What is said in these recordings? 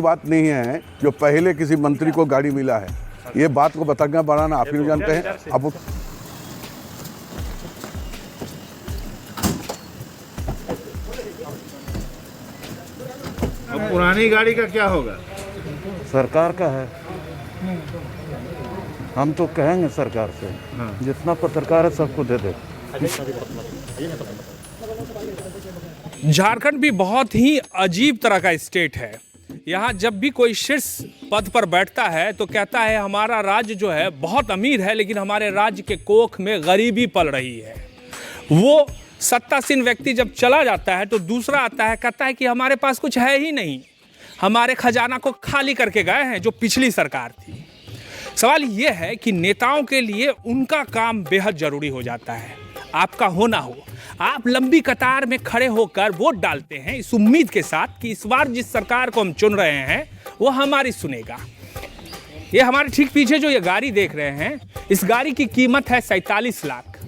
बात नहीं है जो पहले किसी मंत्री को गाड़ी मिला है। ये बात को बतंगा बढ़ाना आप ही जानते हैं। अब पुरानी गाड़ी का क्या होगा? सरकार का है। हम तो कहेंगे सरकार से जितना पत्रकार है सबको दे दे। झारखंड भी बहुत ही अजीब तरह का स्टेट है। यहाँ जब भी कोई शीर्ष पद पर बैठता है तो कहता है हमारा राज्य जो है बहुत अमीर है, लेकिन हमारे राज्य के कोख में गरीबी पल रही है। वो सत्तासीन व्यक्ति जब चला जाता है तो दूसरा आता है, कहता है कि हमारे पास कुछ है ही नहीं, हमारे खजाना को खाली करके गए हैं जो पिछली सरकार थी। सवाल ये है कि नेताओं के लिए उनका काम बेहद ज़रूरी हो जाता है। आपका हो ना हो, आप लंबी कतार में खड़े होकर वोट डालते हैं इस उम्मीद के साथ कि इस बार जिस सरकार को हम चुन रहे हैं वो हमारी सुनेगा। ये हमारे ठीक पीछे जो ये गाड़ी देख रहे हैं, इस गाड़ी की कीमत है 47 लाख।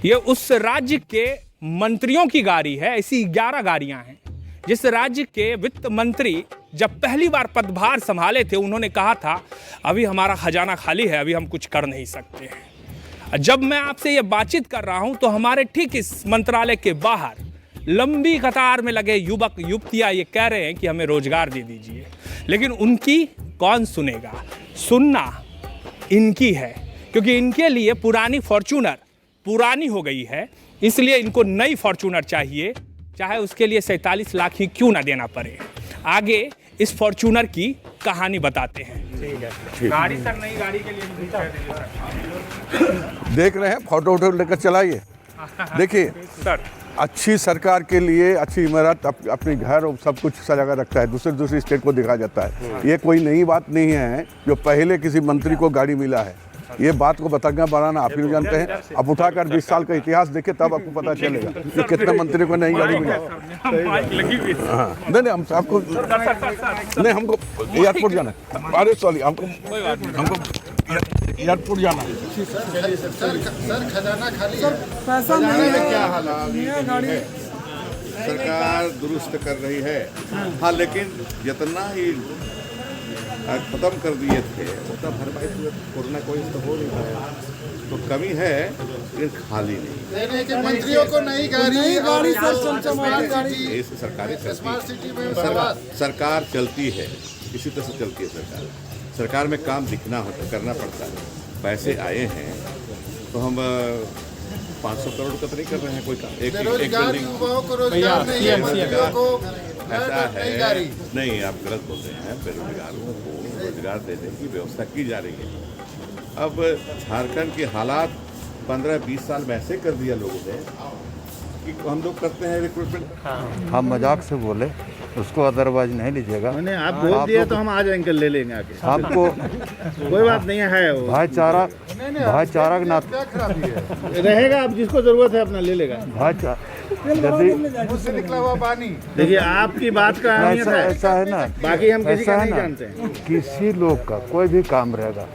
ये उस राज्य के मंत्रियों की गाड़ी है। ऐसी 11 गाड़ियां हैं। जिस राज्य के वित्त मंत्री जब पहली बार पदभार संभाले थे, उन्होंने कहा था अभी हमारा खजाना खाली है, अभी हम कुछ कर नहीं सकते हैं। जब मैं आपसे ये बातचीत कर रहा हूं तो हमारे ठीक इस मंत्रालय के बाहर लंबी कतार में लगे युवक युवतियां ये कह रहे हैं कि हमें रोजगार दे दीजिए, लेकिन उनकी कौन सुनेगा? सुनना इनकी है, क्योंकि इनके लिए पुरानी फॉर्च्यूनर पुरानी हो गई है, इसलिए इनको नई फॉर्च्यूनर चाहिए, चाहे उसके लिए 47 लाख ही क्यों ना देना पड़े। आगे इस फॉर्च्यूनर की कहानी बताते हैं। गाड़ी सर, नई गाड़ी के लिए देख रहे हैं, फोटो वोटो लेकर चलाइए। देखिए सर, अच्छी सरकार के लिए अच्छी इमारत अपने घर और सब कुछ सजा कर रखता है, दूसरी स्टेट को दिखाया जाता है। ये कोई नई बात नहीं है जो पहले किसी मंत्री को गाड़ी मिला है। ये बात को बतंगा बढ़ाना आप ही जानते हैं। अब उठाकर 20 साल का इतिहास देखे तब आपको पता चलेगा कि कितने मंत्री को नई गाड़ी मिला। हाँ, नहीं हम आपको नहीं, हमको एयरपोर्ट जाना है। अरे सॉरी, हमको एयरपोर्ट जाना है। सर खजाना खाली है, पैसा नहीं है, क्या हालात है? सरकार दुरुस्त कर रही है। हाँ, लेकिन जितना ही खत्म कर दिए थे उतना भरपाई कोरोना कोई तो हो नहीं पाया, तो कमी है लेकिन खाली नहीं। मंत्रियों को नई गाड़ी सरकारी सरकार चलती है, इसी तरह से चलती है सरकार में काम दिखना होता, करना पड़ता है। पैसे आए हैं तो हम 500 करोड़ का तो नहीं कर रहे हैं कोई काम। एक युवाओं को रोजगार नहीं है, ऐसा है नहीं, आप गलत बोल रहे हैं। बेरोजगारों को रोजगार देने की व्यवस्था की जा रही है। अब झारखंड के हालात 15-20 साल में ऐसे कर दिया लोगों ने कि हम लोग करते हैं रिक्रूटमेंट। हम मजाक से बोले, उसको अदरवाइज नहीं लीजिएगा। मैंने आप बोल दिया तो हम आ जाएंगे, ले लेंगे आके। आपको कोई बात नहीं है, वो भाईचारा के नाते रहेगा। आप जिसको जरूरत है अपना ले लेगा। भाईचारा मुझसे निकला हुआ पानी। देखिए, आपकी बात का अहमियत है, ऐसा है ना, बाकी हम किसी ऐसा का है नहीं ना, जानते हैं। किसी लोग का कोई भी काम रहेगा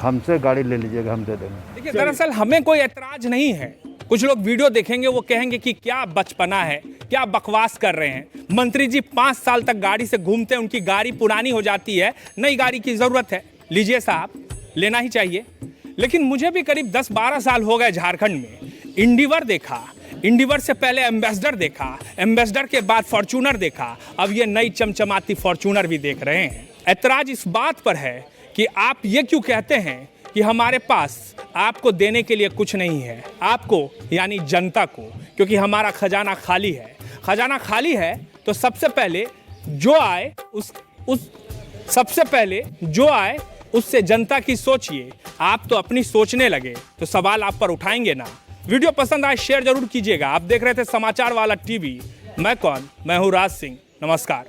हमसे गाड़ी ले लीजिएगा, हम दे देंगे। देखिए, दरअसल हमें कोई ऐतराज नहीं है। कुछ लोग वीडियो देखेंगे, वो कहेंगे कि क्या बचपना है, क्या बकवास कर रहे हैं। मंत्री जी 5 साल तक गाड़ी से घूमते हैं, उनकी गाड़ी पुरानी हो जाती है, नई गाड़ी की ज़रूरत है। लीजिए साहब, लेना ही चाहिए। लेकिन मुझे भी करीब 10-12 साल हो गए झारखंड में। इंडिवर देखा, इंडिवर से पहले एम्बेसडर देखा, एम्बेसडर के बाद फॉर्च्यूनर देखा, अब ये नई चमचमाती फॉर्च्यूनर भी देख रहे हैं। ऐतराज इस बात पर है कि आप ये क्यों कहते हैं कि हमारे पास आपको देने के लिए कुछ नहीं है, आपको यानी जनता को, क्योंकि हमारा खजाना खाली है। खजाना खाली है तो सबसे पहले जो आए उससे जनता की सोचिए। आप तो अपनी सोचने लगे तो सवाल आप पर उठाएंगे ना। वीडियो पसंद आए शेयर जरूर कीजिएगा। आप देख रहे थे समाचार वाला टीवी। मैं कौन? मैं हूँ राज सिंह। नमस्कार।